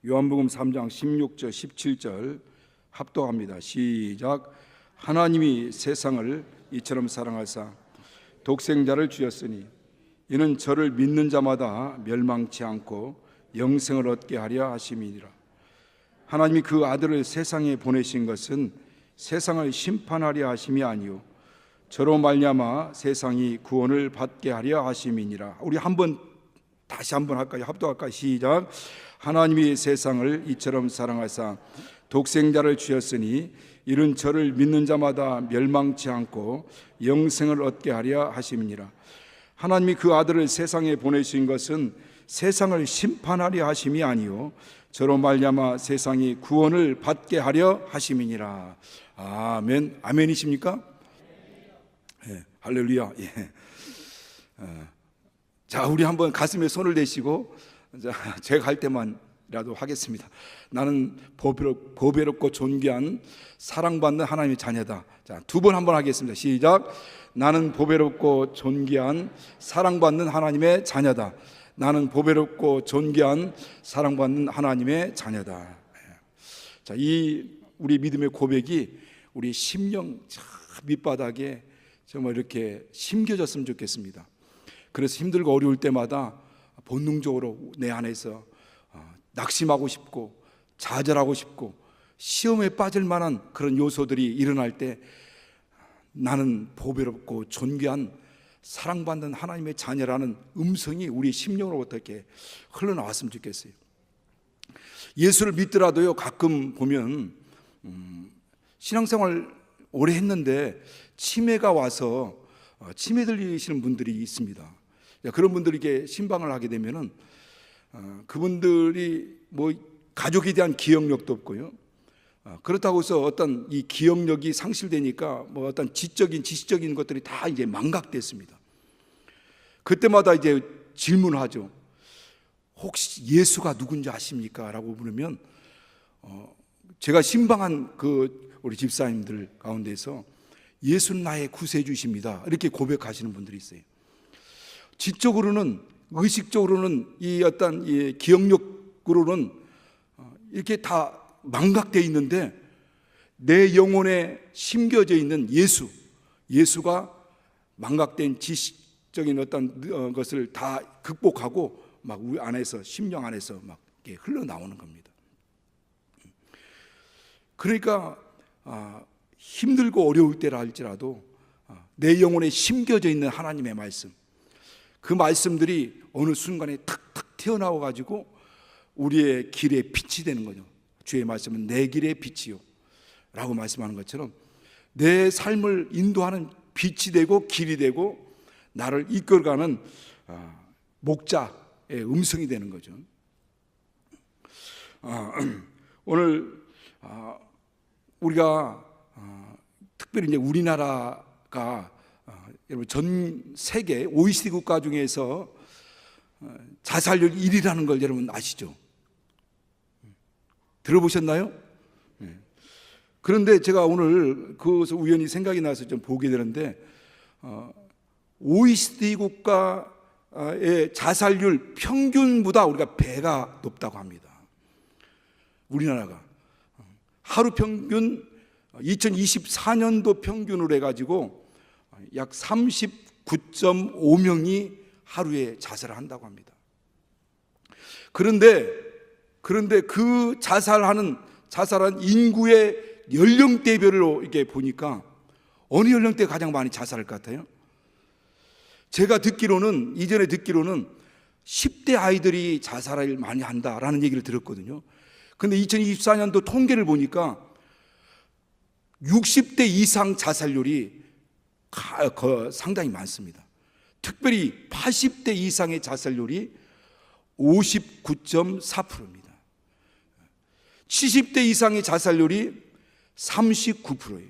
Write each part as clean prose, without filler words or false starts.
요한복음 3장 16절 17절 합독합니다. 시작. 하나님이 세상을 이처럼 사랑하사 독생자를 주셨으니 이는 저를 믿는 자마다 멸망치 않고 영생을 얻게 하려 하심이니라. 하나님이 그 아들을 세상에 보내신 것은 세상을 심판하려 하심이 아니요 저로 말미암아 세상이 구원을 받게 하려 하심이니라. 우리 다시 한번 할까요? 합독할까요? 시작. 하나님이 세상을 이처럼 사랑하사 독생자를 주셨으니 이는 저를 믿는 자마다 멸망치 않고 영생을 얻게 하려 하심이니라. 하나님이 그 아들을 세상에 보내신 것은 세상을 심판하려 하심이 아니요 저로 말미암아 세상이 구원을 받게 하려 하심이니라. 아멘. 아멘이십니까? 예, 할렐루야. 예. 자, 우리 한번 가슴에 손을 대시고 제가 할 때만이라도 하겠습니다. 나는 보배롭고 존귀한 사랑받는 하나님의 자녀다. 자, 두 번 한번 하겠습니다. 시작. 나는 보배롭고 존귀한 사랑받는 하나님의 자녀다. 나는 보배롭고 존귀한 사랑받는 하나님의 자녀다. 자, 이 우리 믿음의 고백이 우리 심령 밑바닥에 정말 이렇게 심겨졌으면 좋겠습니다. 그래서 힘들고 어려울 때마다 본능적으로 내 안에서 낙심하고 싶고 좌절하고 싶고 시험에 빠질 만한 그런 요소들이 일어날 때 나는 보배롭고 존귀한 사랑받는 하나님의 자녀라는 음성이 우리 심령으로부터 이렇게 흘러나왔으면 좋겠어요. 예수를 믿더라도요, 가끔 보면 신앙생활 오래 했는데 치매가 와서 치매 들리시는 분들이 있습니다. 그런 분들에게 신방을 하게 되면은 그분들이 뭐 가족에 대한 기억력도 없고요. 그렇다고 해서 어떤 이 기억력이 상실되니까 뭐 어떤 지적인 것들이 다 이제 망각됐습니다. 그때마다 이제 질문하죠. 혹시 예수가 누군지 아십니까? 라고 물으면 제가 신방한 그 우리 집사님들 가운데서 예수는 나의 구세주십니다. 이렇게 고백하시는 분들이 있어요. 지적으로는 의식적으로는 이 어떤 이 기억력으로는 이렇게 다 망각되어 있는데 내 영혼에 심겨져 있는 예수가 망각된 지식적인 어떤 것을 다 극복하고 막 우리 안에서 심령 안에서 막 이렇게 흘러나오는 겁니다. 그러니까 힘들고 어려울 때라 할지라도 내 영혼에 심겨져 있는 하나님의 말씀, 그 말씀들이 어느 순간에 탁탁 튀어나와 가지고 우리의 길에 빛이 되는 거죠. 주의 말씀은 내 길의 빛이요 라고 말씀하는 것처럼 내 삶을 인도하는 빛이 되고 길이 되고 나를 이끌어가는 목자의 음성이 되는 거죠. 오늘 우리가 특별히 이제 우리나라가 여러분 전 세계 OECD 국가 중에서 자살률 1위라는 걸 여러분 아시죠? 들어보셨나요? 그런데 제가 오늘 그것을 우연히 생각이 나서 좀 보게 되는데 OECD 국가의 자살률 평균보다 우리가 배가 높다고 합니다. 우리나라가 하루 평균 2024년도 평균으로 해가지고 약 39.5명이 하루에 자살을 한다고 합니다. 그런데 그 자살한 인구의 연령대별로 이렇게 보니까 어느 연령대가 가장 많이 자살할 것 같아요? 제가 이전에 듣기로는 10대 아이들이 자살을 많이 한다라는 얘기를 들었거든요. 근데 2024년도 통계를 보니까 60대 이상 자살률이 상당히 많습니다. 특별히 80대 이상의 자살률이 59.4%입니다. 70대 이상의 자살률이 39%예요.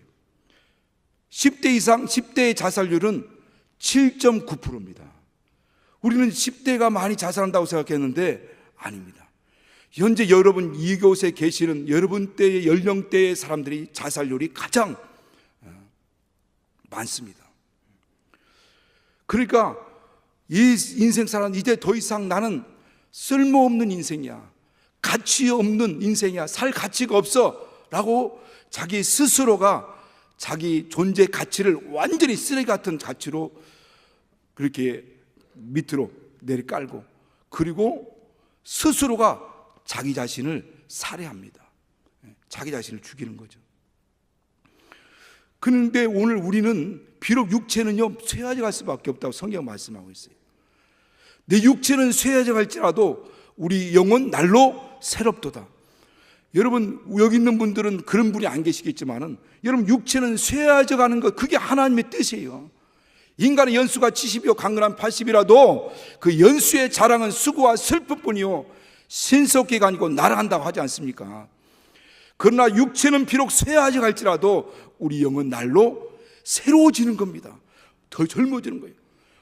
10대의 자살률은 7.9%입니다. 우리는 10대가 많이 자살한다고 생각했는데 아닙니다. 현재 여러분 이곳에 계시는 여러분 때의 연령대의 사람들이 자살률이 가장 많습니다. 그러니까 이 인생 살아 이제 더 이상 나는 쓸모없는 인생이야, 가치 없는 인생이야, 살 가치가 없어 라고 자기 스스로가 자기 존재 가치를 완전히 쓰레기 같은 가치로 그렇게 밑으로 내리깔고, 그리고 스스로가 자기 자신을 살해합니다. 자기 자신을 죽이는 거죠. 그런데 오늘 우리는 비록 육체는요 쇠하져 갈 수밖에 없다고 성경 말씀하고 있어요. 내 육체는 쇠하져 갈지라도 우리 영은 날로 새롭도다. 여러분 여기 있는 분들은 그런 분이 안 계시겠지만은, 여러분 육체는 쇠하져 가는 것, 그게 하나님의 뜻이에요. 인간의 연수가 70이요 강건한 80이라도 그 연수의 자랑은 수고와 슬픔뿐이요 신속기가 아니고 날아간다고 하지 않습니까? 그러나 육체는 비록 쇠하져 갈지라도 우리 영은 날로 새로워지는 겁니다. 더 젊어지는 거예요.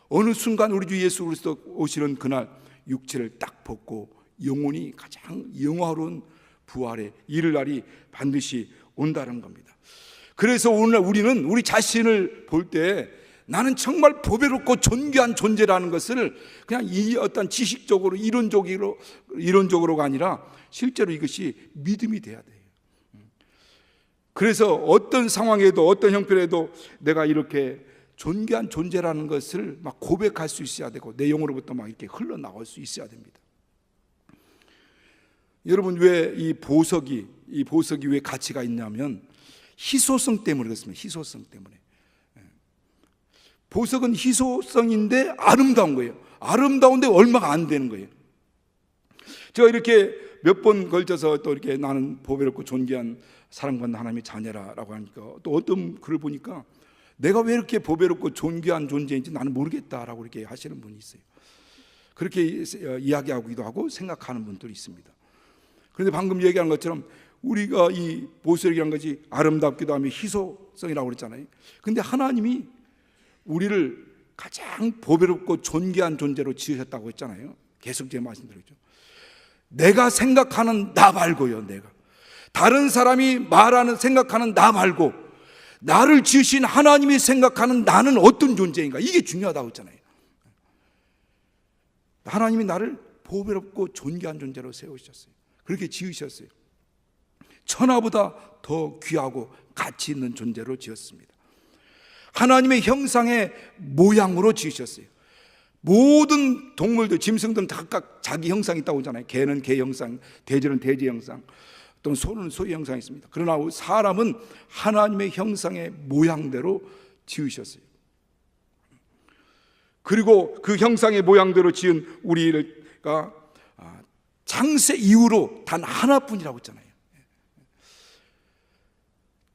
어느 순간 우리 주 예수 그리스도 오시는 그날 육체를 딱 벗고 영혼이 가장 영화로운 부활에 이를 날이 반드시 온다는 겁니다. 그래서 오늘 우리는 우리 자신을 볼 때 나는 정말 보배롭고 존귀한 존재라는 것을 그냥 이 어떤 지식적으로 이론적으로가 아니라 실제로 이것이 믿음이 돼야 돼요. 그래서 어떤 상황에도 어떤 형편에도 내가 이렇게 존귀한 존재라는 것을 막 고백할 수 있어야 되고, 내 영으로부터 막 이렇게 흘러나올 수 있어야 됩니다. 여러분 왜 이 보석이 왜 가치가 있냐면 희소성 때문에 그렇습니다. 희소성 때문에. 보석은 희소성인데 아름다운 거예요. 아름다운데 얼마가 안 되는 거예요. 제가 이렇게 몇 번 걸쳐서 또 이렇게 나는 보배롭고 존귀한 사랑받는 하나님의 자녀라고 하니까, 또 어떤 글을 보니까 내가 왜 이렇게 보배롭고 존귀한 존재인지 나는 모르겠다라고 이렇게 하시는 분이 있어요. 그렇게 이야기하기도 하고 생각하는 분들이 있습니다. 그런데 방금 얘기한 것처럼 우리가 이 보석이라는 것이 아름답기도 하며 희소성이라고 그랬잖아요. 근데 하나님이 우리를 가장 보배롭고 존귀한 존재로 지으셨다고 했잖아요. 계속 제가 말씀드렸죠. 내가 생각하는 나 말고요, 내가 다른 사람이 말하는 생각하는 나 말고 나를 지으신 하나님이 생각하는 나는 어떤 존재인가, 이게 중요하다고 했잖아요. 하나님이 나를 보배롭고 존귀한 존재로 세우셨어요. 그렇게 지으셨어요. 천하보다 더 귀하고 가치 있는 존재로 지었습니다. 하나님의 형상의 모양으로 지으셨어요. 모든 동물들, 짐승들은 각각 자기 형상이 있다고 하잖아요. 개는 개 형상, 돼지는 돼지 형상, 또는 소는 소의 형상이 있습니다. 그러나 사람은 하나님의 형상의 모양대로 지으셨어요. 그리고 그 형상의 모양대로 지은 우리가 창세 이후로 단 하나뿐이라고 했잖아요.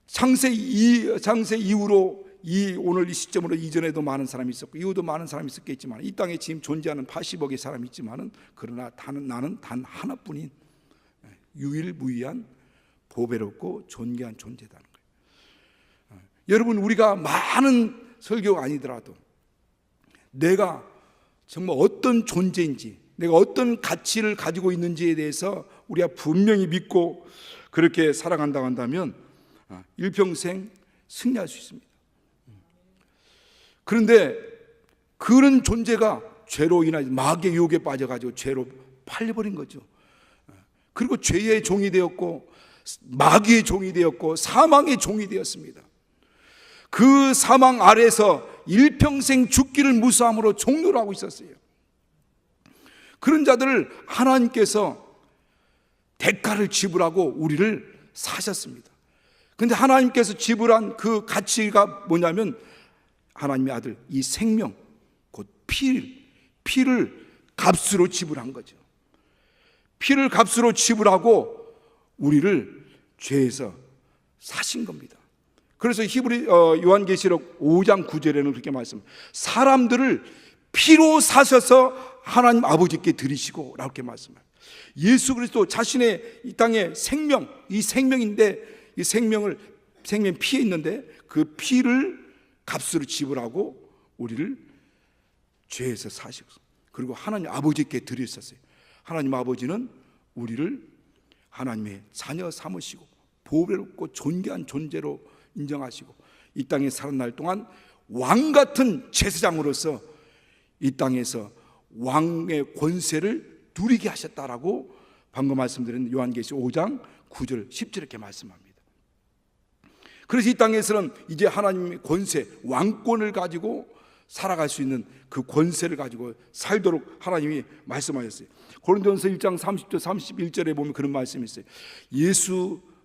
창세 이후로 오늘 이 시점으로 이전에도 많은 사람이 있었고 이후도 많은 사람이 있었겠지만, 이 땅에 지금 존재하는 80억의 사람이 있지만은, 그러나 나는 단 하나뿐인 유일무이한 보배롭고 존귀한 존재다는 거예요. 여러분 우리가 많은 설교가 아니더라도 내가 정말 어떤 존재인지, 내가 어떤 가치를 가지고 있는지에 대해서 우리가 분명히 믿고 그렇게 살아간다고 한다면 일평생 승리할 수 있습니다. 그런데 그런 존재가 죄로 인해 마귀의 유혹에 빠져가지고 죄로 팔려버린 거죠. 그리고 죄의 종이 되었고 마귀의 종이 되었고 사망의 종이 되었습니다. 그 사망 아래서 일평생 죽기를 무사함으로 종노를 하고 있었어요. 그런 자들을 하나님께서 대가를 지불하고 우리를 사셨습니다. 그런데 하나님께서 지불한 그 가치가 뭐냐면 하나님의 아들, 이 생명, 곧 피를 값으로 지불한 거죠. 피를 값으로 지불하고 우리를 죄에서 사신 겁니다. 그래서 요한계시록 5장 9절에는 그렇게 말씀합니다. 사람들을 피로 사셔서 하나님 아버지께 드리시고 라고 이렇게 말씀합니다. 예수 그리스도 자신의 이 땅의 생명, 이 생명인데, 이 생명 피에 있는데 그 피를 값으로 지불하고 우리를 죄에서 사시고, 그리고 하나님 아버지께 드리셨어요. 하나님 아버지는 우리를 하나님의 자녀 삼으시고 보배롭고 존귀한 존재로 인정하시고 이 땅에 사는 날 동안 왕 같은 제사장으로서 이 땅에서 왕의 권세를 누리게 하셨다라고 방금 말씀드린 요한계시 5장 9절 10절 이렇게 말씀합니다. 그래서 이 땅에서는 이제 하나님의 권세, 왕권을 가지고 살아갈 수 있는 그 권세를 가지고 살도록 하나님이 말씀하셨어요. 고린도전서 1장 30절 31절에 보면 그런 말씀이 있어요.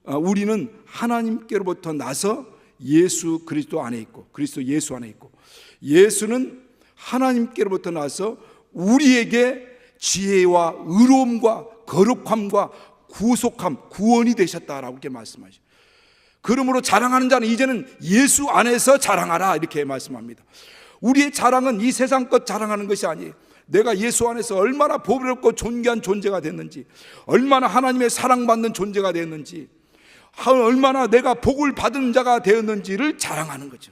우리는 하나님께로부터 나서 예수 그리스도 안에 있고, 그리스도 예수 안에 있고, 예수는 하나님께로부터 나서 우리에게 지혜와 의로움과 거룩함과 구속함, 구원이 되셨다라고 이렇게 말씀하시죠. 그러므로 자랑하는 자는 이제는 예수 안에서 자랑하라 이렇게 말씀합니다. 우리의 자랑은 이 세상 것 자랑하는 것이 아니에요. 내가 예수 안에서 얼마나 보배롭고 존귀한 존재가 됐는지, 얼마나 하나님의 사랑받는 존재가 됐는지, 얼마나 내가 복을 받은 자가 되었는지를 자랑하는 거죠.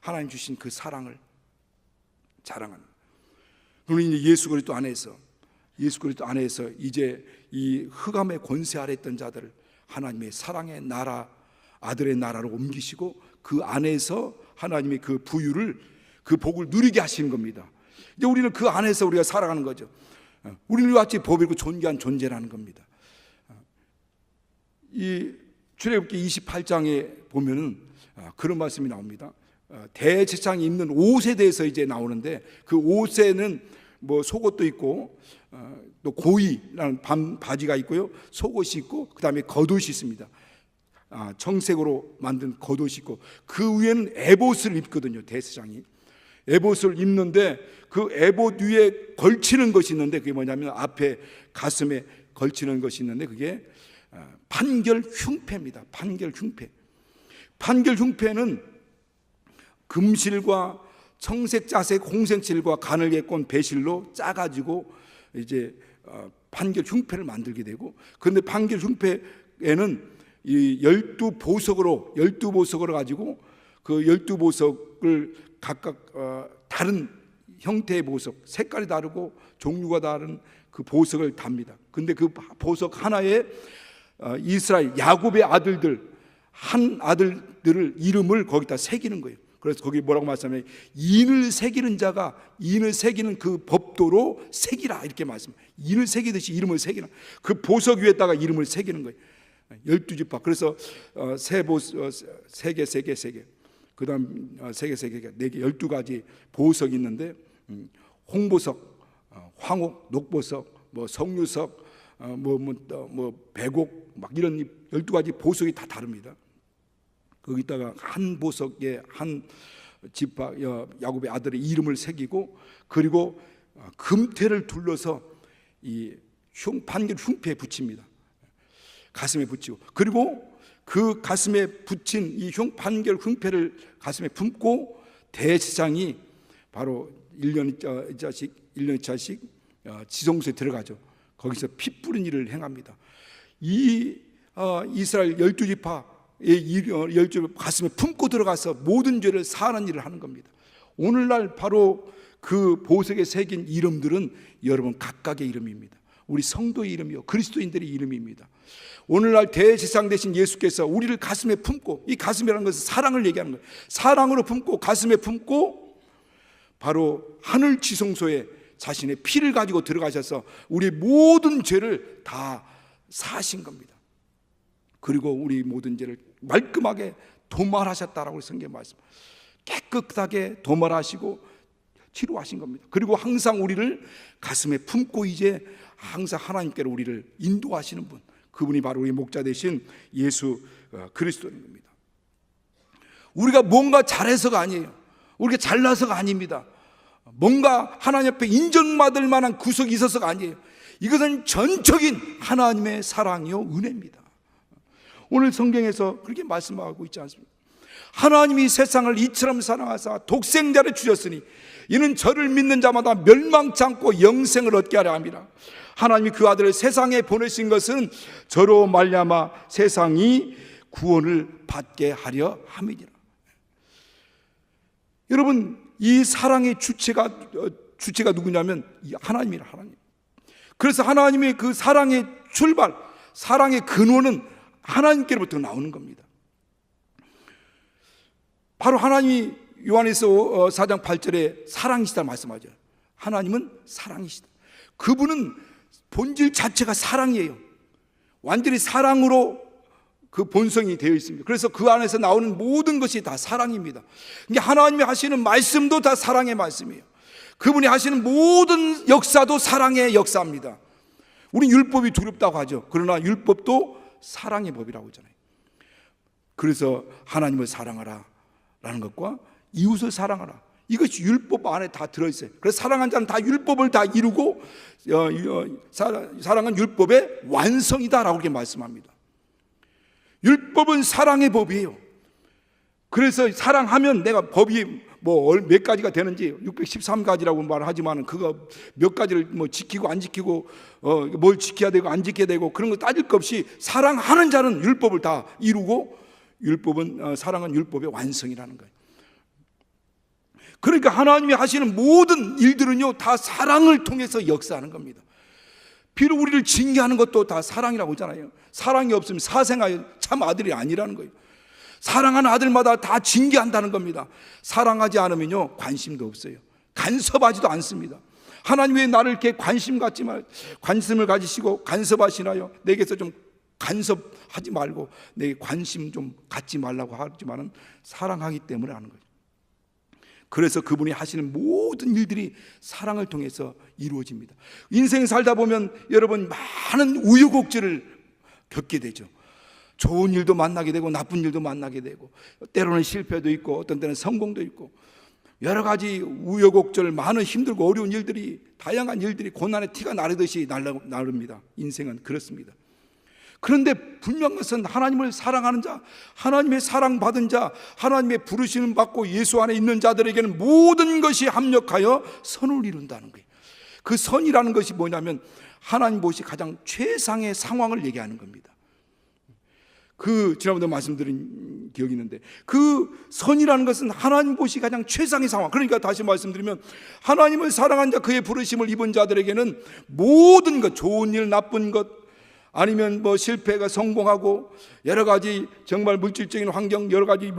하나님 주신 그 사랑을 자랑하는. 그러면 이제 예수 그리스도 안에서 이제 이 흑암의 권세 아래 있던 자들을 하나님의 사랑의 나라, 아들의 나라로 옮기시고 그 안에서 하나님의 그 부유를, 그 복을 누리게 하시는 겁니다. 이제 우리는 그 안에서 우리가 살아가는 거죠. 우리는 같이 보배롭고 존귀한 존재라는 겁니다. 이 출애굽기 28장에 보면은 그런 말씀이 나옵니다. 대제사장이 입는 옷에 대해서 이제 나오는데, 그 옷에는 뭐 속옷도 있고 또 고이라는 바지가 있고요, 속옷이 있고, 그 다음에 겉옷이 있습니다. 청색으로 만든 겉옷이 있고, 그 위에는 에봇을 입거든요. 대제사장이 에봇을 입는데, 그 에봇 위에 걸치는 것이 있는데, 그게 뭐냐면 앞에 가슴에 걸치는 것이 있는데, 그게 판결 흉패입니다. 판결 흉패. 판결 흉패는 금실과 청색, 자색, 홍색실과 가늘게 꼰 배실로 짜가지고 이제 판결 흉패를 만들게 되고, 그런데 판결 흉패에는 이 12보석으로 가지고 그 12보석을 각각 다른 형태의 보석, 색깔이 다르고 종류가 다른 그 보석을 답니다. 근데 그 보석 하나에 이스라엘 야곱의 아들들, 한 아들들을 이름을 거기다 새기는 거예요. 그래서 거기 뭐라고 말씀하냐면, 인을 새기는 자가 인을 새기는 그 법도로 새기라 이렇게 말씀해요. 인을 새기듯이 이름을 새기라. 그 보석 위에다가 이름을 새기는 거예요. 12지파. 그래서 세 개, 그 다음 세 개, 4개, 12가지 보석이 있는데, 홍보석, 황옥, 녹보석, 뭐 석류석, 백옥, 막 이런 12가지 보석이 다 다릅니다. 거기다가 한 보석에 한 지파 야곱의 아들의 이름을 새기고, 그리고 금태를 둘러서 이 판결 흉패에 붙입니다. 가슴에 붙이고, 그리고 그 가슴에 붙인 이 판결 흉패를 가슴에 품고 대제사장이 바로 1년차씩 지성소에 들어가죠. 거기서 피 뿌린 일을 행합니다. 이 이스라엘 12지파의 12지파 가슴에 품고 들어가서 모든 죄를 사하는 일을 하는 겁니다. 오늘날 바로 그 보석에 새긴 이름들은 여러분 각각의 이름입니다. 우리 성도의 이름이요, 그리스도인들의 이름입니다. 오늘날 대제사장 되신 예수께서 우리를 가슴에 품고, 이 가슴이라는 것은 사랑을 얘기하는 거예요. 사랑으로 품고, 가슴에 품고 바로 하늘 지성소에 자신의 피를 가지고 들어가셔서 우리 모든 죄를 다 사하신 겁니다. 그리고 우리 모든 죄를 말끔하게 도말하셨다라고 성경 말씀, 깨끗하게 도말하시고 치료하신 겁니다. 그리고 항상 우리를 가슴에 품고 이제 항상 하나님께로 우리를 인도하시는 분, 그분이 바로 우리 목자 되신 예수 그리스도인 겁니다. 우리가 뭔가 잘해서가 아니에요. 우리가 잘나서가 아닙니다. 뭔가 하나님 앞에 인정받을 만한 구석이 있어서가 아니에요. 이것은 전적인 하나님의 사랑이요 은혜입니다. 오늘 성경에서 그렇게 말씀하고 있지 않습니까? 하나님이 세상을 이처럼 사랑하사 독생자를 주셨으니 이는 저를 믿는 자마다 멸망치 않고 영생을 얻게 하려 함이라. 하나님이 그 아들을 세상에 보내신 것은 저로 말미암아 세상이 구원을 받게 하려 함이니라. 여러분, 이 사랑의 주체가 누구냐면 하나님이라. 하나님. 그래서 하나님의 그 사랑의 출발, 사랑의 근원은 하나님께로부터 나오는 겁니다. 바로 하나님이 요한에서 4장 8절에 사랑이시다 말씀하죠. 하나님은 사랑이시다. 그분은 본질 자체가 사랑이에요. 완전히 사랑으로 그 본성이 되어 있습니다. 그래서 그 안에서 나오는 모든 것이 다 사랑입니다. 그러니까 하나님이 하시는 말씀도 다 사랑의 말씀이에요. 그분이 하시는 모든 역사도 사랑의 역사입니다. 우리 율법이 두렵다고 하죠. 그러나 율법도 사랑의 법이라고 하잖아요. 그래서 하나님을 사랑하라 라는 것과 이웃을 사랑하라, 이것이 율법 안에 다 들어있어요. 그래서 사랑한 자는 다 율법을 다 이루고 사랑은 율법의 완성이다라고 이렇게 말씀합니다. 율법은 사랑의 법이에요. 그래서 사랑하면 내가 법이 뭐 몇 가지가 되는지 613가지라고 말하지만 그거 몇 가지를 뭐 지키고 안 지키고 뭘 지켜야 되고 안 지켜야 되고 그런 거 따질 것 없이 사랑하는 자는 율법을 다 이루고 율법은 사랑은 율법의 완성이라는 거예요. 그러니까 하나님이 하시는 모든 일들은요 다 사랑을 통해서 역사하는 겁니다. 비록 우리를 징계하는 것도 다 사랑이라고 하잖아요. 사랑이 없으면 사생아의 참 아들이 아니라는 거예요. 사랑하는 아들마다 다 징계한다는 겁니다. 사랑하지 않으면요 관심도 없어요. 간섭하지도 않습니다. 하나님 왜 나를 이렇게 관심을 가지시고 간섭하시나요? 내게서 좀 간섭하지 말고 내게 관심 좀 갖지 말라고 하지만은 사랑하기 때문에 하는 거예요. 그래서 그분이 하시는 모든 일들이 사랑을 통해서 이루어집니다. 인생 살다 보면 여러분 많은 우여곡절을 겪게 되죠. 좋은 일도 만나게 되고 나쁜 일도 만나게 되고 때로는 실패도 있고 어떤 때는 성공도 있고 여러 가지 우여곡절, 많은 힘들고 어려운 일들이, 다양한 일들이 고난의 티가 나르듯이 나릅니다. 인생은 그렇습니다. 그런데 분명한 것은 하나님을 사랑하는 자, 하나님의 사랑받은 자, 하나님의 부르심을 받고 예수 안에 있는 자들에게는 모든 것이 합력하여 선을 이룬다는 거예요. 그 선이라는 것이 뭐냐면 하나님 보시 가장 최상의 상황을 얘기하는 겁니다. 지난번에 말씀드린 기억이 있는데 그 선이라는 것은 하나님 보시 가장 최상의 상황. 그러니까 다시 말씀드리면 하나님을 사랑한 자, 그의 부르심을 입은 자들에게는 모든 것, 좋은 일, 나쁜 것, 아니면 뭐 실패가 성공하고 여러 가지 정말 물질적인 환경, 여러 가지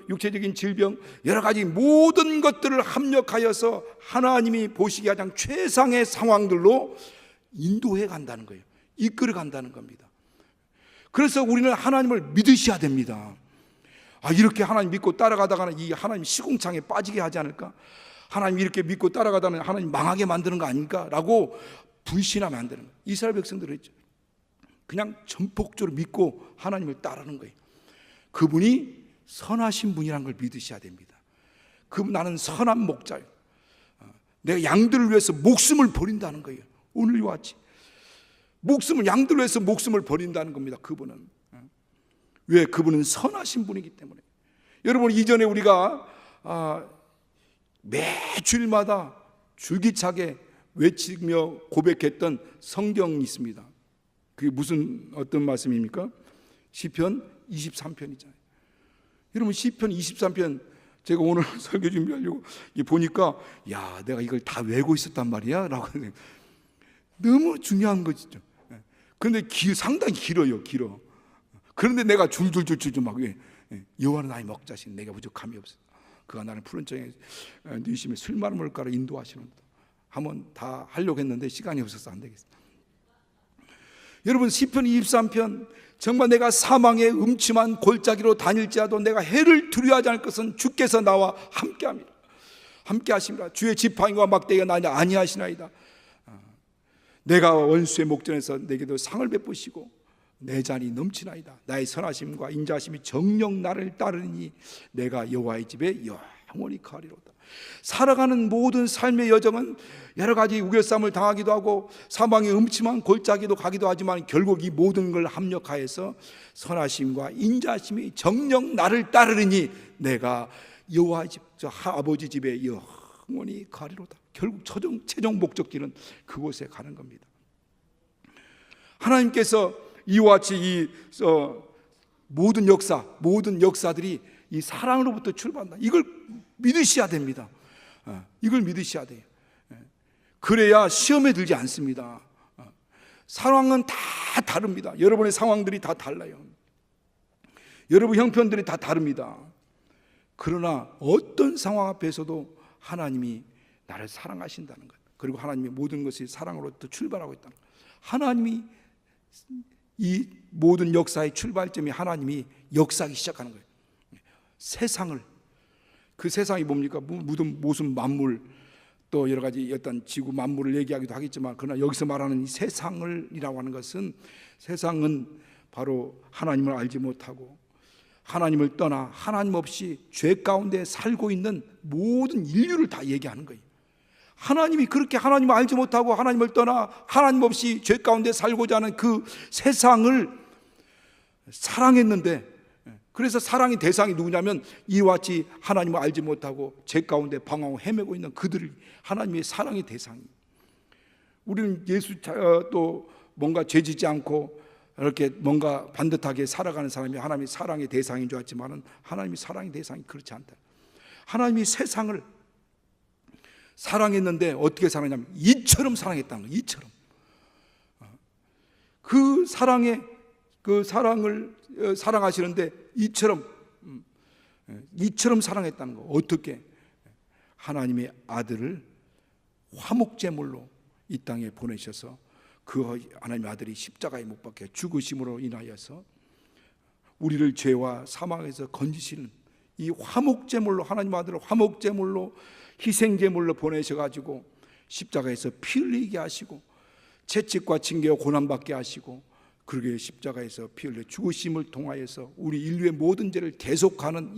육체적인 질병, 여러 가지 모든 것들을 합력하여서 하나님이 보시기에 가장 최상의 상황들로 인도해 간다는 거예요. 이끌어 간다는 겁니다. 그래서 우리는 하나님을 믿으셔야 됩니다. 이렇게 하나님 믿고 따라가다가는 이 하나님 시궁창에 빠지게 하지 않을까? 하나님 이렇게 믿고 따라가다는 하나님 망하게 만드는 거 아닌가? 라고 불신하면 안 되는 거예요. 이스라엘 백성들은 했죠. 그냥 전폭적으로 믿고 하나님을 따르는 거예요. 그분이 선하신 분이라는 걸 믿으셔야 됩니다. 나는 선한 목자예요. 내가 양들을 위해서 목숨을 버린다는 거예요. 오늘과 같이 양들을 위해서 목숨을 버린다는 겁니다. 그분은 왜? 그분은 선하신 분이기 때문에. 여러분, 이전에 우리가 매주일마다 줄기차게 외치며 고백했던 성경이 있습니다. 그게 어떤 말씀입니까? 시편 23편이잖아요. 여러분, 시편 23편 제가 오늘 설교 준비하려고 보니까 내가 이걸 다 외우고 있었단 말이야 라고. 너무 중요한 것이죠. 그런데 상당히 길어요. 그런데 내가 줄줄줄줄 막 여호와는 나의 목자신, 내가 부족함이 없어. 그가 나를 푸른 정에 누이시며 술 마른 물가로 인도하시는다. 한번 다 하려고 했는데 시간이 없어서 안 되겠어요. 여러분, 시편 23편, 정말 내가 사망의 음침한 골짜기로 다닐지라도 내가 해를 두려워하지 않을 것은 주께서 나와 함께합니다. 함께하십니다. 주의 지팡이와 막대기가 나를 안위하시나이다. 내가 원수의 목전에서 내게도 상을 베푸시고 내 잔이 넘치나이다. 나의 선하심과 인자하심이 정녕 나를 따르니 내가 여호와의 집에 영원히 거하리로다. 살아가는 모든 삶의 여정은 여러 가지 우겨쌈을 당하기도 하고 사망의 음침한 골짜기도 가기도 하지만 결국 이 모든 걸 합력하여서 선하심과 인자하심이 정녕 나를 따르니 내가 여호와의 집, 아버지 집에 영원히 가리로다. 결국 최종 목적지는 그곳에 가는 겁니다. 하나님께서 이와 같이 이 모든 역사들이 이 사랑으로부터 출발한다. 이걸 믿으셔야 됩니다. 이걸 믿으셔야 돼요. 그래야 시험에 들지 않습니다. 상황은 다 다릅니다. 여러분의 상황들이 다 달라요. 여러분 형편들이 다 다릅니다. 그러나 어떤 상황 앞에서도 하나님이 나를 사랑하신다는 것, 그리고 하나님의 모든 것이 사랑으로부터 출발하고 있다는 것, 하나님이 이 모든 역사의 출발점이 하나님이 역사하기 시작하는 거예요. 세상을, 그 세상이 뭡니까? 무슨 만물, 또 여러 가지 어떤 지구 만물을 얘기하기도 하겠지만, 그러나 여기서 말하는 이 세상을이라고 하는 것은, 세상은 바로 하나님을 알지 못하고 하나님을 떠나 하나님 없이 죄 가운데 살고 있는 모든 인류를 다 얘기하는 거예요. 하나님이 그렇게 하나님을 알지 못하고 하나님을 떠나 하나님 없이 죄 가운데 살고자 하는 그 세상을 사랑했는데, 그래서 사랑의 대상이 누구냐면 이와 같이 하나님을 알지 못하고 죄 가운데 방황하고 헤매고 있는 그들을 하나님의 사랑의 대상이에요. 우리는 또 뭔가 죄짓지 않고 이렇게 뭔가 반듯하게 살아가는 사람이 하나님의 사랑의 대상인 줄 알지만은, 하나님의 사랑의 대상이 그렇지 않다. 하나님이 세상을 사랑했는데 어떻게 사랑했냐면 이처럼 사랑했다는 거예요. 이처럼. 그 사랑을 사랑하시는데 이처럼 사랑했다는 거. 어떻게? 하나님의 아들을 화목제물로 이 땅에 보내셔서 그 하나님의 아들이 십자가에 못 박혀 죽으심으로 인하여서 우리를 죄와 사망에서 건지시는 이 화목제물로, 하나님 아들을 화목제물로 희생제물로 보내셔가지고 십자가에서 피 흘리게 하시고 채찍과 징계와 고난받게 하시고, 그러게 십자가에서 피 흘려 죽으심을 통하여서 우리 인류의 모든 죄를 대속하는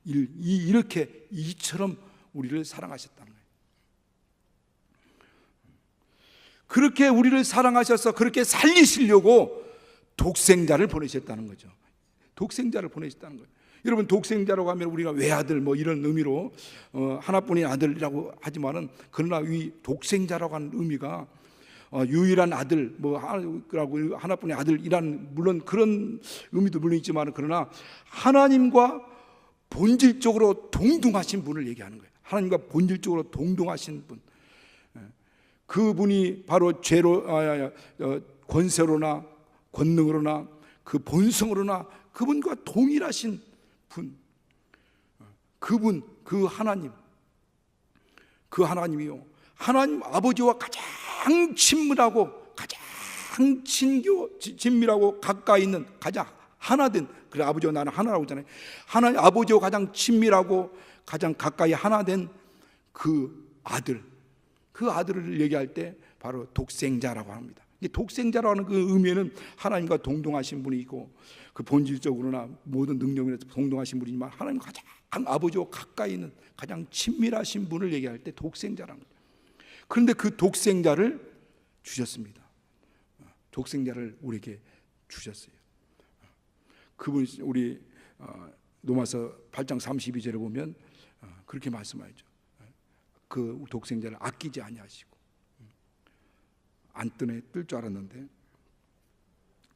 이렇게 이처럼 우리를 사랑하셨다는 거예요. 그렇게 우리를 사랑하셔서 그렇게 살리시려고 독생자를 보내셨다는 거죠. 독생자를 보내셨다는 거예요. 여러분, 독생자라고 하면 우리가 외아들 뭐 이런 의미로 하나뿐인 아들이라고 하지만은, 그러나 이 독생자라고 하는 의미가 유일한 아들, 뭐 하나뿐인 아들이란, 물론 그런 의미도 물론 있지만, 그러나 하나님과 본질적으로 동등하신 분을 얘기하는 거예요. 하나님과 본질적으로 동등하신 분, 그분이 바로 죄로 권세로나 권능으로나 그 본성으로나 그분과 동일하신 분, 그분, 그 하나님, 그 하나님이요, 하나님 아버지와 가장 친밀하고 가장 친밀하고 가까이 있는, 가장 하나된, 그래 아버지와 나는 하나라고 하잖아요. 하나님 아버지와 가장 친밀하고 가장 가까이 하나된 그 아들, 그 아들을 얘기할 때 바로 독생자라고 합니다. 독생자라고 하는 그 의미에는 하나님과 동등하신 분이고, 그 본질적으로나 모든 능력으로 동등하신 분이지만, 하나님과 가장 아버지와 가까이 있는 가장 친밀하신 분을 얘기할 때 독생자라는 거예요. 그런데 그 독생자를 주셨습니다. 독생자를 우리에게 주셨어요. 그분이 우리 로마서 8장 32절에 보면 그렇게 말씀하죠. 그 독생자를 아끼지 아니하시고, 안 뜨네, 뜰 줄 알았는데,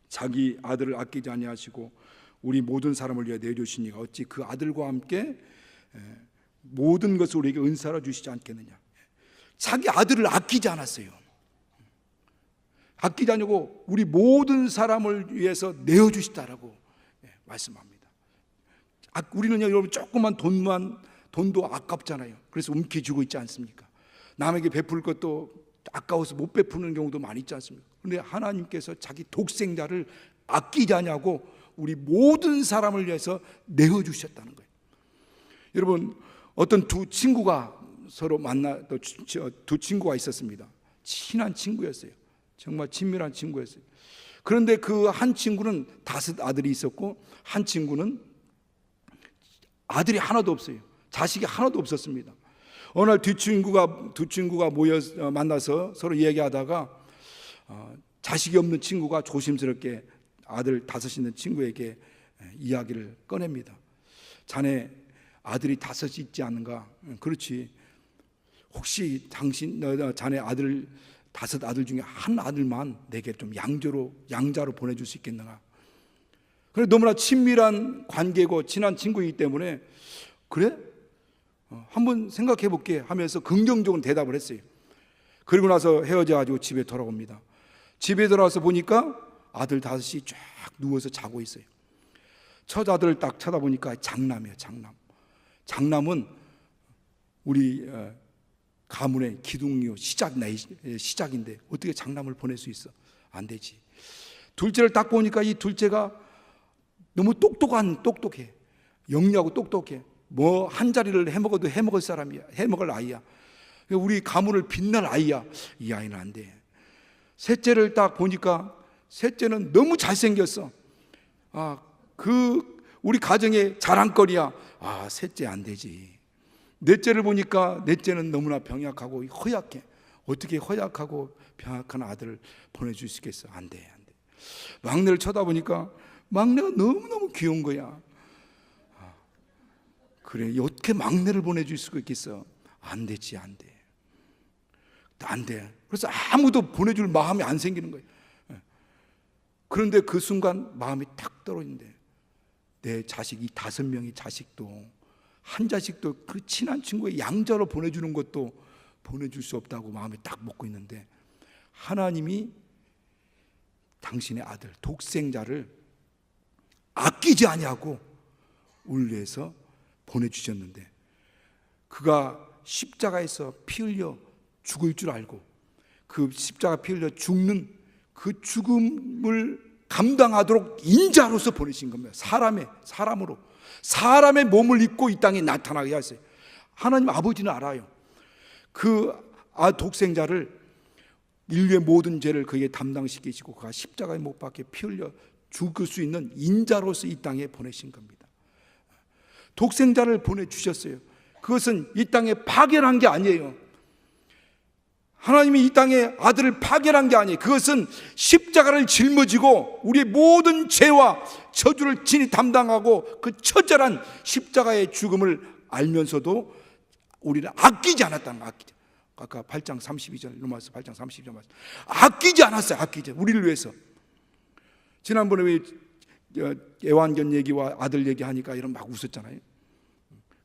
자기 아들을 아끼지 아니하시고 우리 모든 사람을 위해 내주시니가 어찌 그 아들과 함께 모든 것을 우리에게 은사로 주시지 않겠느냐. 자기 아들을 아끼지 않았어요. 아끼지 않고 우리 모든 사람을 위해서 내어주시다라고 말씀합니다. 우리는 여러분 조그만 돈도 아깝잖아요. 그래서 움켜쥐고 있지 않습니까? 남에게 베풀 것도 아까워서 못 베푸는 경우도 많이 있지 않습니까? 그런데 하나님께서 자기 독생자를 아끼지 않냐고 우리 모든 사람을 위해서 내어주셨다는 거예요. 여러분, 어떤 두 친구가 서로 두 친구가 있었습니다. 친한 친구였어요. 정말 친밀한 친구였어요. 그런데 그 한 친구는 5 아들이 있었고, 한 친구는 아들이 하나도 없어요. 자식이 하나도 없었습니다. 어느 날 두 친구가 만나서 서로 이야기하다가 자식이 없는 친구가 조심스럽게 아들 5 있는 친구에게 이야기를 꺼냅니다. 자네 아들이 5 있지 않는가? 그렇지. 혹시 자네 아들 5 아들 중에 한 아들만 내게 좀 양자로 보내줄 수 있겠는가? 그래, 너무나 친밀한 관계고 친한 친구이기 때문에, 그래? 한번 생각해 볼게 하면서 긍정적으로 대답을 했어요. 그리고 나서 헤어져가지고 집에 돌아옵니다. 집에 들어와서 보니까 아들 5이 쫙 누워서 자고 있어요. 첫 아들을 딱 쳐다보니까 장남이에요. 장남은 우리 가문의 기둥이요, 시작인데 어떻게 장남을 보낼 수 있어? 안 되지. 둘째를 딱 보니까 이 둘째가 너무 똑똑해. 영리하고 똑똑해. 뭐 한 자리를 해먹어도 해먹을 사람이야. 해먹을 아이야. 우리 가문을 빛날 아이야. 이 아이는 안 돼. 셋째를 딱 보니까 셋째는 너무 잘생겼어. 우리 가정의 자랑거리야. 셋째 안 되지. 넷째를 보니까 넷째는 너무나 병약하고 허약해. 어떻게 허약하고 병약한 아들을 보내줄 수 있겠어? 안 돼. 막내를 쳐다보니까 막내가 너무너무 귀여운 거야. 그래, 어떻게 막내를 보내줄 수가 있겠어? 안 되지, 안 돼. 안 돼. 그래서 아무도 보내줄 마음이 안 생기는 거예요. 그런데 그 순간 마음이 탁 떨어진대. 내 자식, 이 5명의 자식도, 한 자식도 그 친한 친구의 양자로 보내주는 것도 보내줄 수 없다고 마음에 딱 먹고 있는데, 하나님이 당신의 아들 독생자를 아끼지 아니하고 우리를 위해서 보내주셨는데, 그가 십자가에서 피 흘려 죽을 줄 알고 그 십자가 피 흘려 죽는 그 죽음을 감당하도록 인자로서 보내신 겁니다. 사람으로 사람의 몸을 입고 이 땅에 나타나게 하세요. 하나님 아버지는 알아요. 그 독생자를, 인류의 모든 죄를 그에게 담당시키시고 그가 십자가에 못 박혀 피 흘려 죽을 수 있는 인자로서 이 땅에 보내신 겁니다. 독생자를 보내주셨어요. 그것은 이 땅에 파견한 게 아니에요. 하나님이 이 땅에 아들을 파견한 게 아니에요. 그것은 십자가를 짊어지고 우리의 모든 죄와 저주를 친히 담당하고 그 처절한 십자가의 죽음을 알면서도 우리를 아끼지 않았다는 거예요. 아까 8장 32절, 로마서 8장 32절 말씀. 아끼지 않았어요. 우리를 위해서. 지난번에 왜 애완견 얘기와 아들 얘기하니까 이런 막 웃었잖아요.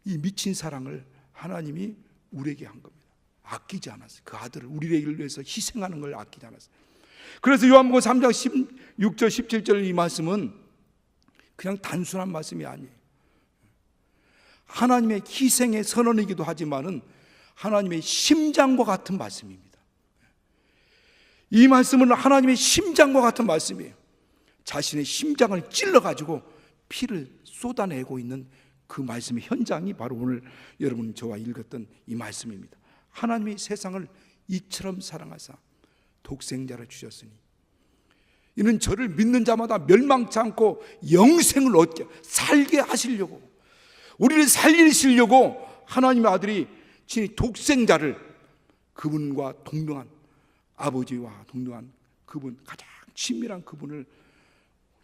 이 미친 사랑을 하나님이 우리에게 한 겁니다. 아끼지 않았어요. 그 아들을 우리를 위해서 희생하는 걸 아끼지 않았어요. 그래서 요한복음 3장 16절 17절 이 말씀은 그냥 단순한 말씀이 아니에요. 하나님의 희생의 선언이기도 하지만은 하나님의 심장과 같은 말씀입니다. 이 말씀은 하나님의 심장과 같은 말씀이에요. 자신의 심장을 찔러가지고 피를 쏟아내고 있는 그 말씀의 현장이 바로 오늘 여러분 저와 읽었던 이 말씀입니다. 하나님이 세상을 이처럼 사랑하사 독생자를 주셨으니 이는 저를 믿는 자마다 멸망치 않고 영생을 얻게 살게 하시려고, 우리를 살리시려고 하나님의 아들이 친히 독생자를, 그분과 동등한, 아버지와 동등한 그분, 가장 친밀한 그분을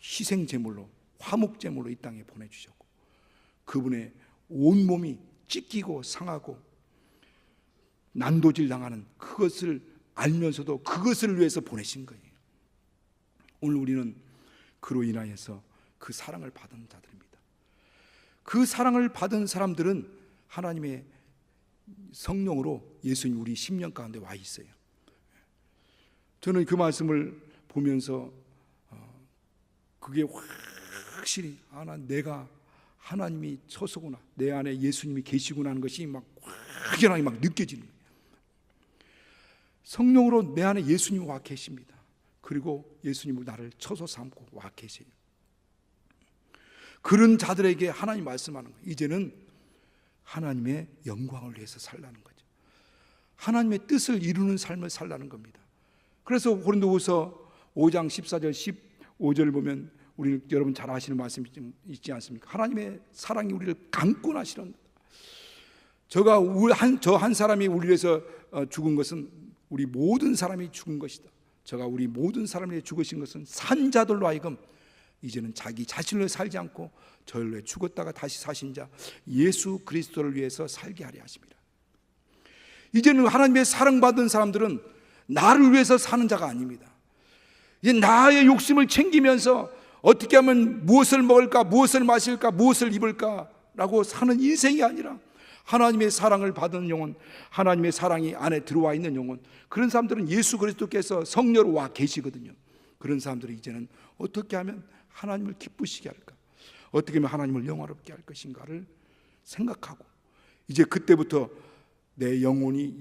희생제물로, 화목제물로 이 땅에 보내주셨고, 그분의 온몸이 찢기고 상하고 난도질 당하는 그것을 알면서도 그것을 위해서 보내신 거예요. 오늘 우리는 그로 인하여서 그 사랑을 받은 자들입니다. 그 사랑을 받은 사람들은 하나님의 성령으로 예수님 우리 심령 가운데 와 있어요. 저는 그 말씀을 보면서 그게 확실히 내가 하나님이 처소구나, 내 안에 예수님이 계시구나 하는 것이 막 확연하게 막 느껴지는 거예요. 성령으로 내 안에 예수님이 와 계십니다. 그리고 예수님을 나를 처소 삼고 와 계세요. 그런 자들에게 하나님 말씀하는 거예요. 이제는 하나님의 영광을 위해서 살라는 거죠. 하나님의 뜻을 이루는 삶을 살라는 겁니다. 그래서 고린도후서 5장 14절 15절을 보면 우리 여러분 잘 아시는 말씀이 있지 않습니까? 하나님의 사랑이 우리를 강권하시는, 저 한 사람이 우리를 위해서 죽은 것은 우리 모든 사람이 죽은 것이다. 저가 우리 모든 사람을 위해 죽으신 것은 산 자들로 하여금 이제는 자기 자신을 살지 않고 저를 위해 죽었다가 다시 사신 자 예수 그리스도를 위해서 살게 하려 하십니다. 이제는 하나님의 사랑받은 사람들은 나를 위해서 사는 자가 아닙니다. 이제 나의 욕심을 챙기면서 어떻게 하면 무엇을 먹을까, 무엇을 마실까, 무엇을 입을까 라고 사는 인생이 아니라 하나님의 사랑을 받은 영혼, 하나님의 사랑이 안에 들어와 있는 영혼, 그런 사람들은 예수 그리스도께서 성녀로 와 계시거든요. 그런 사람들이 이제는 어떻게 하면 하나님을 기쁘시게 할까, 어떻게 하면 하나님을 영화롭게 할 것인가를 생각하고, 이제 그때부터 내 영혼이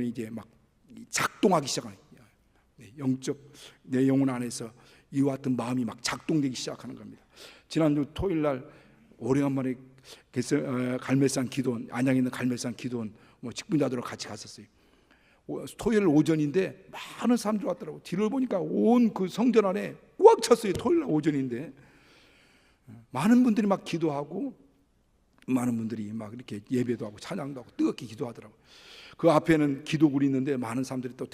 이제 막 작동하기 시작하는, 영적 내 영혼 안에서 이와 같은 마음이 막 작동되기 시작하는 겁니다. 지난주 토요일 날 오래간만에 갈매산 기도원, 안양에 있는 갈매산 기도원 직분자들하고 같이 갔었어요. 토요일 오전인데 많은 사람들이 왔더라고요. 뒤를 보니까 온 그 성전 안에 꽉 찼어요. 토요일 오전인데 많은 분들이 막 기도하고 많은 분들이 막 이렇게 예배도 하고 찬양도 하고 뜨겁게 기도하더라고요. 그 앞에는 기도굴이 있는데 많은 사람들이 또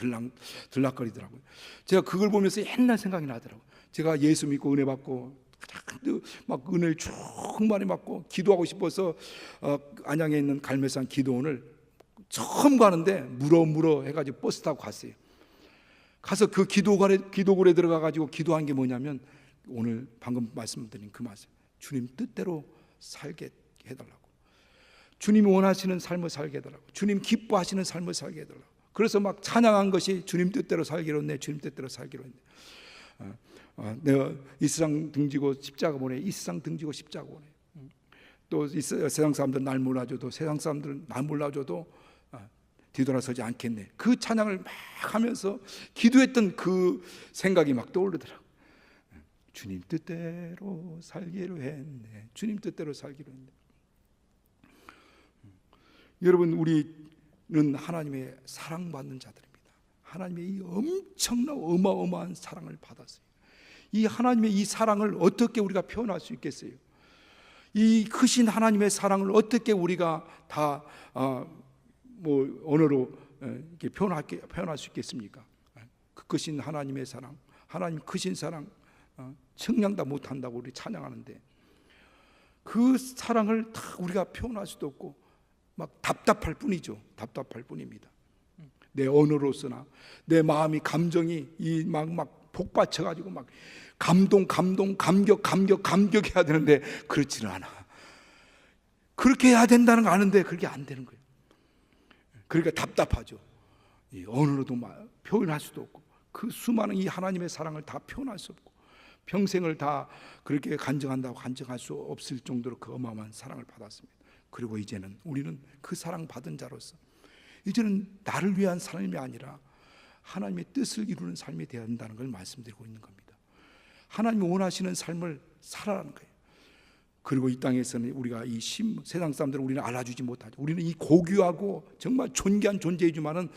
들락거리더라고요. 제가 그걸 보면서 옛날 생각이 나더라고요. 제가 예수 믿고 은혜 받고 막 은혜를 충만히 받고 기도하고 싶어서 안양에 있는 갈매산 기도원을 처음 가는데 물어 해가지고 버스 타고 갔어요. 가서 그 기도굴에 들어가가지고 기도한 게 뭐냐면 오늘 방금 말씀드린 그 말씀, 주님 뜻대로 살게 해달라고, 주님이 원하시는 삶을 살게 해달라고, 주님 기뻐하시는 삶을 살게 해달라고. 그래서 막 찬양한 것이 주님 뜻대로 살기로 했네, 주님 뜻대로 살기로 했네. 내가 이 세상 등지고 십자가 보내, 이 세상 등지고 십자가 보내. 또 이 세상 사람들은 날 몰라줘도, 세상 사람들은 날 몰라줘도 뒤돌아서지 않겠네. 그 찬양을 막 하면서 기도했던 그 생각이 막 떠오르더라고. 주님 뜻대로 살기로 했네, 주님 뜻대로 살기로 했네. 여러분, 우리는 하나님의 사랑받는 자들입니다. 하나님의 이 엄청난 어마어마한 사랑을 받았어요. 이 하나님의 이 사랑을 어떻게 우리가 표현할 수 있겠어요? 이 크신 하나님의 사랑을 어떻게 우리가 다 언어로 이렇게 표현할 수 있겠습니까? 그 크신 하나님의 사랑, 하나님 크신 사랑 청량 다 못한다고 우리 찬양하는데 그 사랑을 다 우리가 표현할 수도 없고 막 답답할 뿐이죠. 답답할 뿐입니다. 내 언어로서나 내 마음이 감정이 막 복받쳐가지고 막 감동, 감격해야 되는데 그렇지는 않아. 그렇게 해야 된다는 거 아는데 그렇게 안 되는 거예요. 그러니까 답답하죠. 언어로도 표현할 수도 없고 그 수많은 이 하나님의 사랑을 다 표현할 수 없고 평생을 다 그렇게 간증할 수 없을 정도로 그 어마어마한 사랑을 받았습니다. 그리고 이제는 우리는 그 사랑 받은 자로서 이제는 나를 위한 삶이 아니라 하나님의 뜻을 이루는 삶이 되어야 한다는 걸 말씀드리고 있는 겁니다. 하나님이 원하시는 삶을 살아라는 거예요. 그리고 이 땅에서는 우리가 세상 사람들은 우리는 알아주지 못하죠. 우리는 이 고귀하고 정말 존귀한 존재이지만은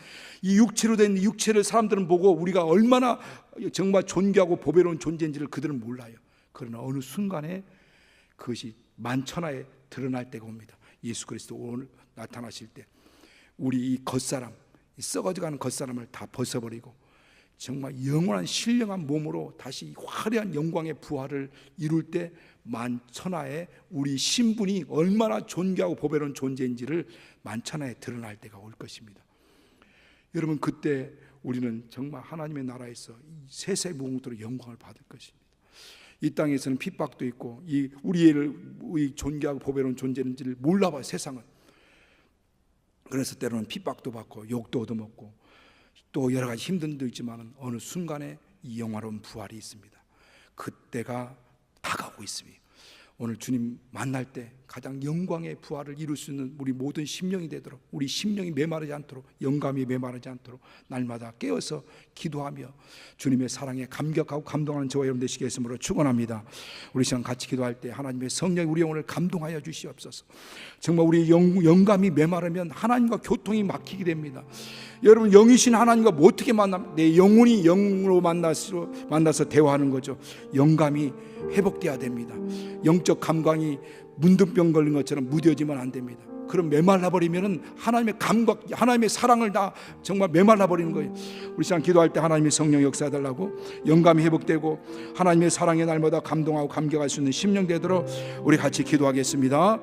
이 육체로 된 육체를 사람들은 보고 우리가 얼마나 정말 존귀하고 보배로운 존재인지를 그들은 몰라요. 그러나 어느 순간에 그것이 만천하에 드러날 때가 옵니다. 예수 그리스도 오늘 나타나실 때 우리 이 겉사람, 이 썩어져가는 겉사람을 다 벗어버리고 정말 영원한 신령한 몸으로 다시 화려한 영광의 부활을 이룰 때 만천하에 우리 신분이 얼마나 존귀하고 보배로운 존재인지를 만천하에 드러날 때가 올 것입니다. 여러분, 그때 우리는 정말 하나님의 나라에서 세세무궁토록 영광을 받을 것입니다. 이 땅에서는 핍박도 있고 우리의 존귀하고 보배로운 존재인지를 몰라봐요, 세상은. 그래서 때로는 핍박도 받고 욕도 얻어먹고 또 여러 가지 힘든 일도 있지만 어느 순간에 이 영화로운 부활이 있습니다. 그때가 다가오고 있습니다. 오늘 주님 만날 때 가장 영광의 부활을 이룰 수 있는 우리 모든 심령이 되도록, 우리 심령이 메마르지 않도록, 영감이 메마르지 않도록 날마다 깨어서 기도하며 주님의 사랑에 감격하고 감동하는 저와 여러분 되시게 했으므로 축원합니다. 우리 시간 같이 기도할 때 하나님의 성령이 우리 영혼을 감동하여 주시옵소서. 정말 우리 영감이 메마르면 하나님과 교통이 막히게 됩니다. 여러분, 영이신 하나님과 뭐 어떻게 만납니까? 내 영혼이 영으로 만나서 대화하는 거죠. 영감이 회복돼야 됩니다. 영적 감각이 문둥병 걸린 것처럼 무뎌지면 안 됩니다. 그럼 메말라 버리면은 하나님의 감각, 하나님의 사랑을 다 정말 메말라 버리는 거예요. 우리 시간 기도할 때 하나님의 성령 역사해달라고, 영감이 회복되고 하나님의 사랑에 날마다 감동하고 감격할 수 있는 심령 되도록 우리 같이 기도하겠습니다.